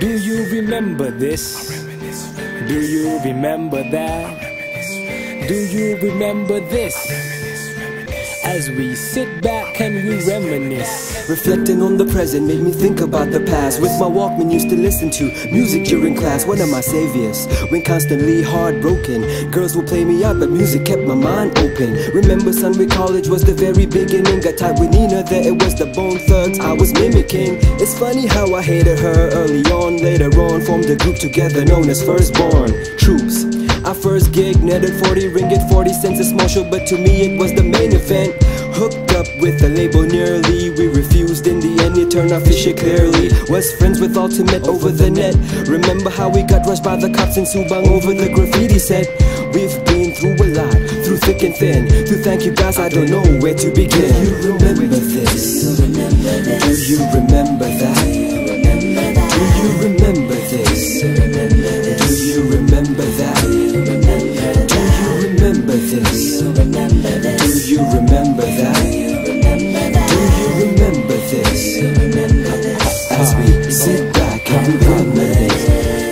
Do you remember this? Do you remember that? Do you remember this? As we sit back and we reminisce. Reflecting on the present made me think about the past. With my Walkman used to listen to music during class. One of my saviors, when constantly heartbroken. Girls would play me out, but music kept my mind open. Remember Sunway College was the very beginning. Got tight with Nina, there it was the Bone Thugs I was mimicking. It's funny how I hated her early on. Later on formed a group together known as Firstborn Troops. Our first gig netted 40 ringgit, 40 cents a small show, but to me it was the main event. Hooked up with the label nearly, we refused in the end, it turned out fishy clearly. Was friends with Ultimate over the net. Remember how we got rushed by the cops in Subang over the graffiti set. We've been through a lot, through thick and thin. To thank you guys, I don't know where to begin. Do you remember this? Do you remember that? Do you remember this? Do you remember that? Do you remember this? Do you remember that? Do you remember this? As we sit back and we reminisce.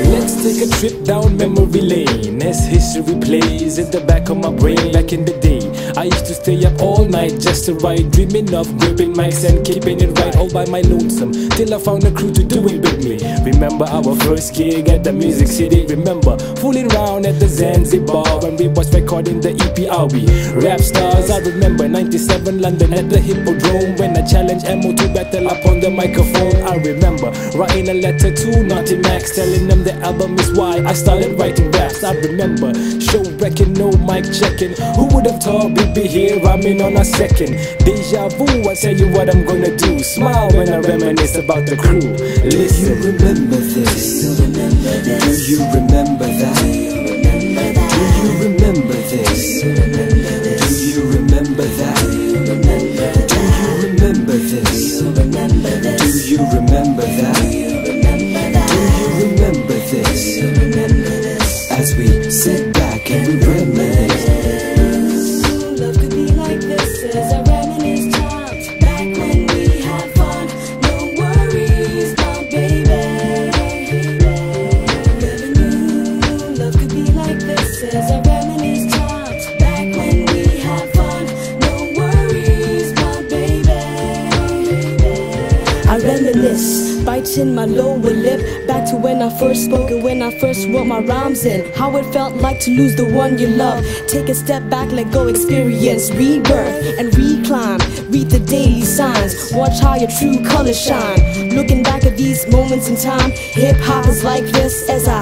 Let's take a trip down memory lane as history plays in the back of my brain. Back in the day, I used to stay up all night just to write, dreaming of gripping mics and keeping it right all by my lonesome, till I found a crew to do it with me. Remember our first gig at the Music City. Remember fooling around at the Zanzibar when we was recording the EP RB Rap Stars. I remember 97 London at the Hippodrome when I challenged Mo to battle up on the microphone. I remember writing a letter to Naughty Max telling them the album is why I started writing raps. I remember show wrecking, no mic checking. Who would have thought we'd be here rhyming on a second? Deja vu, I tell you what I'm gonna do. Smile when I reminisce about the crew. Listen. Do you remember this? Do you remember that? Do you remember this? Do you remember that? Do you remember this? Do you remember that? Do you remember this? As we sit back and we reminisce. Love could be like this as I reminisce times back when we had fun. No worries, my baby. Never knew love could be like this as I reminisce times back when we had fun. No worries, my baby. I reminisce, biting my lower lip, back to when I first spoke and when I first wrote my rhymes in. How it felt like to lose the one you love. Take a step back, let go, experience rebirth and reclimb. Read the daily signs, watch how your true colors shine. Looking back at these moments in time, hip-hop is like this as I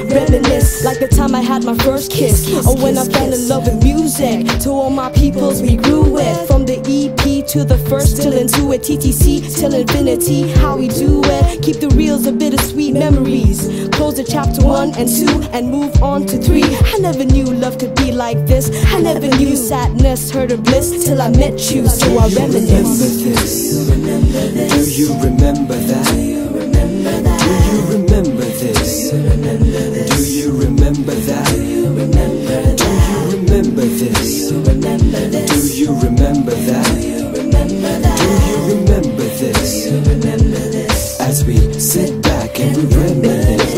reminisce. Like the time I had my first kiss, or when I fell in love with music. To all my peoples we grew with, from the EP to the first, till into it, TTC till infinity. How we do it, keep the reels of bittersweet memories. Close the chapter 1 and 2 and move on to 3. I never knew love could be like this. I never knew sadness, hurt or bliss, till I met you, so I reminisce. Do you remember that? Do you remember this? Do you remember that? Do you remember this? Do you remember that? Do you remember this? As we sit back and we reminisce.